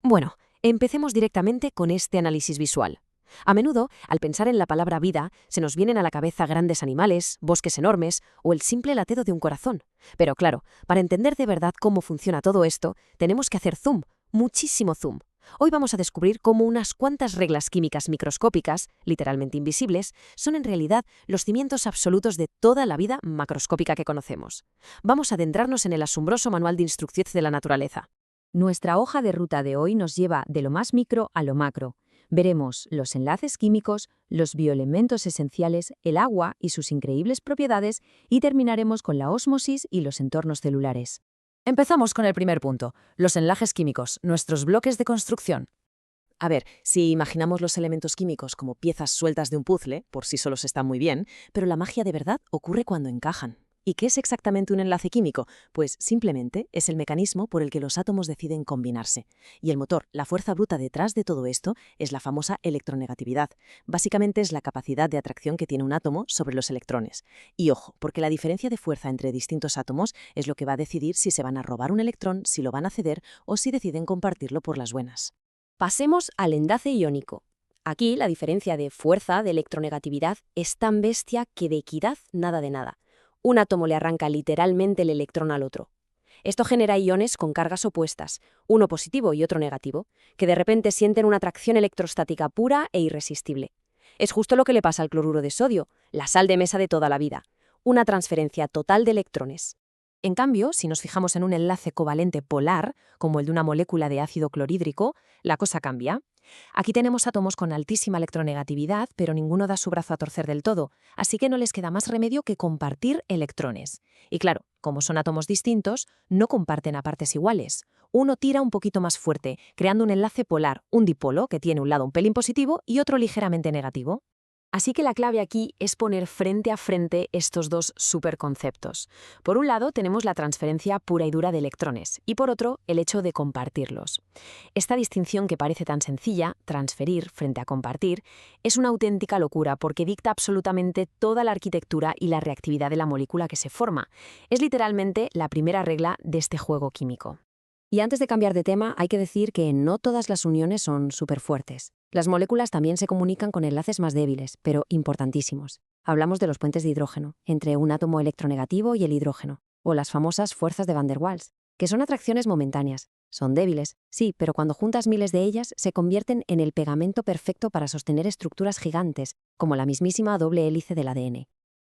Bueno, empecemos directamente con este análisis visual. A menudo, al pensar en la palabra vida, se nos vienen a la cabeza grandes animales, bosques enormes o el simple lateo de un corazón. Pero claro, para entender de verdad cómo funciona todo esto, tenemos que hacer zoom, muchísimo zoom. Hoy vamos a descubrir cómo unas cuantas reglas químicas microscópicas, literalmente invisibles, son en realidad los cimientos absolutos de toda la vida macroscópica que conocemos. Vamos a adentrarnos en el asombroso manual de instrucciones de la naturaleza. Nuestra hoja de ruta de hoy nos lleva de lo más micro a lo macro. Veremos los enlaces químicos, los bioelementos esenciales, el agua y sus increíbles propiedades, y terminaremos con la ósmosis y los entornos celulares. Empezamos con el primer punto, los enlaces químicos, nuestros bloques de construcción. A ver, si imaginamos los elementos químicos como piezas sueltas de un puzzle, por sí solos están muy bien, pero la magia de verdad ocurre cuando encajan. ¿Y qué es exactamente un enlace químico? Pues simplemente es el mecanismo por el que los átomos deciden combinarse. Y el motor, la fuerza bruta detrás de todo esto, es la famosa electronegatividad. Básicamente es la capacidad de atracción que tiene un átomo sobre los electrones. Y ojo, porque la diferencia de fuerza entre distintos átomos es lo que va a decidir si se van a robar un electrón, si lo van a ceder o si deciden compartirlo por las buenas. Pasemos al enlace iónico. Aquí la diferencia de fuerza, de electronegatividad, es tan bestia que de equidad nada de nada. Un átomo le arranca literalmente el electrón al otro. Esto genera iones con cargas opuestas, uno positivo y otro negativo, que de repente sienten una atracción electrostática pura e irresistible. Es justo lo que le pasa al cloruro de sodio, la sal de mesa de toda la vida. Una transferencia total de electrones. En cambio, si nos fijamos en un enlace covalente polar, como el de una molécula de ácido clorhídrico, la cosa cambia. Aquí tenemos átomos con altísima electronegatividad, pero ninguno da su brazo a torcer del todo, así que no les queda más remedio que compartir electrones. Y claro, como son átomos distintos, no comparten a partes iguales. Uno tira un poquito más fuerte, creando un enlace polar, un dipolo que tiene un lado un pelín positivo y otro ligeramente negativo. Así que la clave aquí es poner frente a frente estos dos superconceptos. Por un lado tenemos la transferencia pura y dura de electrones y por otro el hecho de compartirlos. Esta distinción que parece tan sencilla, transferir frente a compartir, es una auténtica locura porque dicta absolutamente toda la arquitectura y la reactividad de la molécula que se forma. Es literalmente la primera regla de este juego químico. Y antes de cambiar de tema, hay que decir que no todas las uniones son superfuertes. Las moléculas también se comunican con enlaces más débiles, pero importantísimos. Hablamos de los puentes de hidrógeno, entre un átomo electronegativo y el hidrógeno, o las famosas fuerzas de Van der Waals, que son atracciones momentáneas. Son débiles, sí, pero cuando juntas miles de ellas, se convierten en el pegamento perfecto para sostener estructuras gigantes, como la mismísima doble hélice del ADN.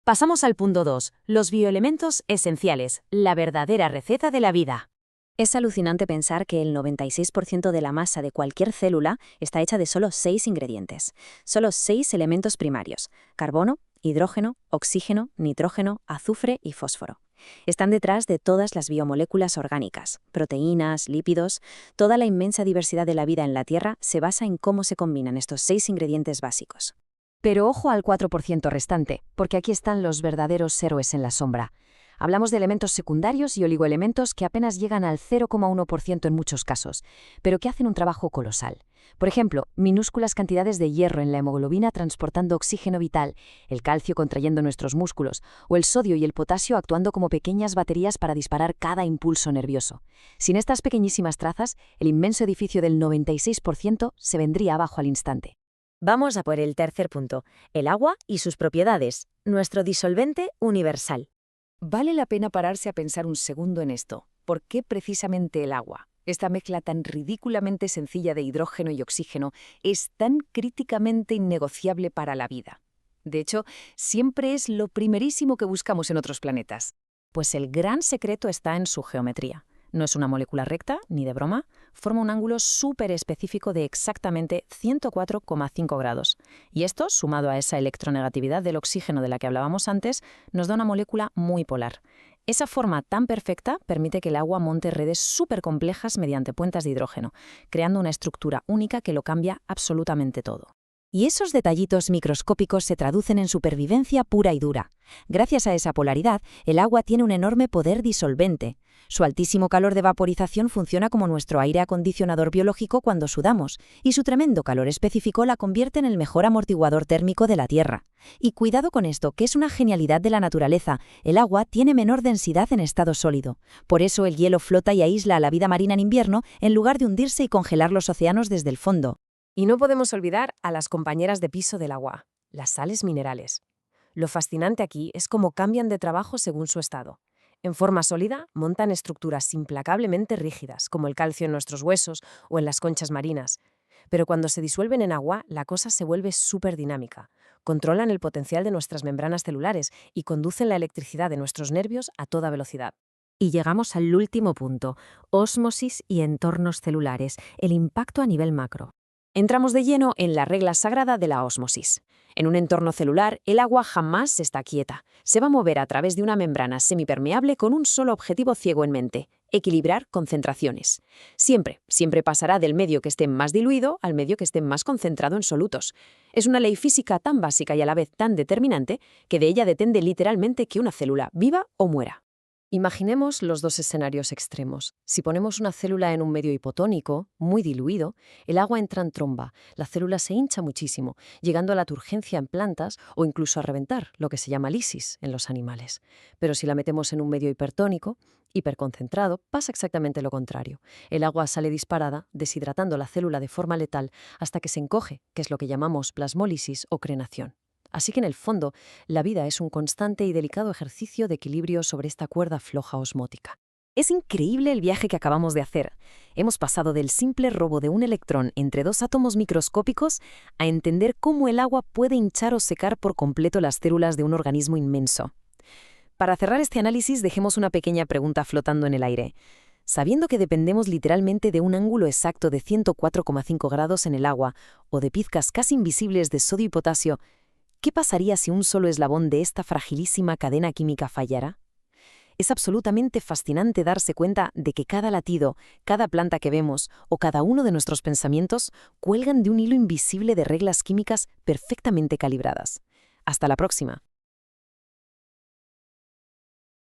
Pasamos al punto 2, los bioelementos esenciales, la verdadera receta de la vida. Es alucinante pensar que el 96% de la masa de cualquier célula está hecha de solo 6 ingredientes. Solo 6 elementos primarios: carbono, hidrógeno, oxígeno, nitrógeno, azufre y fósforo. Están detrás de todas las biomoléculas orgánicas, proteínas, lípidos. Toda la inmensa diversidad de la vida en la Tierra se basa en cómo se combinan estos 6 ingredientes básicos. Pero ojo al 4% restante, porque aquí están los verdaderos héroes en la sombra. Hablamos de elementos secundarios y oligoelementos que apenas llegan al 0,1% en muchos casos, pero que hacen un trabajo colosal. Por ejemplo, minúsculas cantidades de hierro en la hemoglobina transportando oxígeno vital, el calcio contrayendo nuestros músculos, o el sodio y el potasio actuando como pequeñas baterías para disparar cada impulso nervioso. Sin estas pequeñísimas trazas, el inmenso edificio del 96% se vendría abajo al instante. Vamos a por el tercer punto, el agua y sus propiedades, nuestro disolvente universal. Vale la pena pararse a pensar un segundo en esto. ¿Por qué precisamente el agua? Esta mezcla tan ridículamente sencilla de hidrógeno y oxígeno es tan críticamente innegociable para la vida. De hecho, siempre es lo primerísimo que buscamos en otros planetas. Pues el gran secreto está en su geometría. No es una molécula recta, ni de broma, forma un ángulo súper específico de exactamente 104,5 grados. Y esto, sumado a esa electronegatividad del oxígeno de la que hablábamos antes, nos da una molécula muy polar. Esa forma tan perfecta permite que el agua monte redes súper complejas mediante puentes de hidrógeno, creando una estructura única que lo cambia absolutamente todo. Y esos detallitos microscópicos se traducen en supervivencia pura y dura. Gracias a esa polaridad, el agua tiene un enorme poder disolvente. Su altísimo calor de vaporización funciona como nuestro aire acondicionador biológico cuando sudamos, y su tremendo calor específico la convierte en el mejor amortiguador térmico de la Tierra. Y cuidado con esto, que es una genialidad de la naturaleza, el agua tiene menor densidad en estado sólido. Por eso el hielo flota y aísla a la vida marina en invierno, en lugar de hundirse y congelar los océanos desde el fondo. Y no podemos olvidar a las compañeras de piso del agua, las sales minerales. Lo fascinante aquí es cómo cambian de trabajo según su estado. En forma sólida, montan estructuras implacablemente rígidas, como el calcio en nuestros huesos o en las conchas marinas. Pero cuando se disuelven en agua, la cosa se vuelve súper dinámica. Controlan el potencial de nuestras membranas celulares y conducen la electricidad de nuestros nervios a toda velocidad. Y llegamos al último punto, ósmosis y entornos celulares, el impacto a nivel macro. Entramos de lleno en la regla sagrada de la ósmosis. En un entorno celular, el agua jamás está quieta. Se va a mover a través de una membrana semipermeable con un solo objetivo ciego en mente: equilibrar concentraciones. Siempre pasará del medio que esté más diluido al medio que esté más concentrado en solutos. Es una ley física tan básica y a la vez tan determinante que de ella depende literalmente que una célula viva o muera. Imaginemos los dos escenarios extremos. Si ponemos una célula en un medio hipotónico, muy diluido, el agua entra en tromba, la célula se hincha muchísimo, llegando a la turgencia en plantas o incluso a reventar, lo que se llama lisis en los animales. Pero si la metemos en un medio hipertónico, hiperconcentrado, pasa exactamente lo contrario. El agua sale disparada, deshidratando la célula de forma letal hasta que se encoge, que es lo que llamamos plasmólisis o crenación. Así que en el fondo, la vida es un constante y delicado ejercicio de equilibrio sobre esta cuerda floja osmótica. Es increíble el viaje que acabamos de hacer. Hemos pasado del simple robo de un electrón entre dos átomos microscópicos a entender cómo el agua puede hinchar o secar por completo las células de un organismo inmenso. Para cerrar este análisis, dejemos una pequeña pregunta flotando en el aire. Sabiendo que dependemos literalmente de un ángulo exacto de 104,5 grados en el agua o de pizcas casi invisibles de sodio y potasio, ¿qué pasaría si un solo eslabón de esta fragilísima cadena química fallara? Es absolutamente fascinante darse cuenta de que cada latido, cada planta que vemos o cada uno de nuestros pensamientos cuelgan de un hilo invisible de reglas químicas perfectamente calibradas. Hasta la próxima.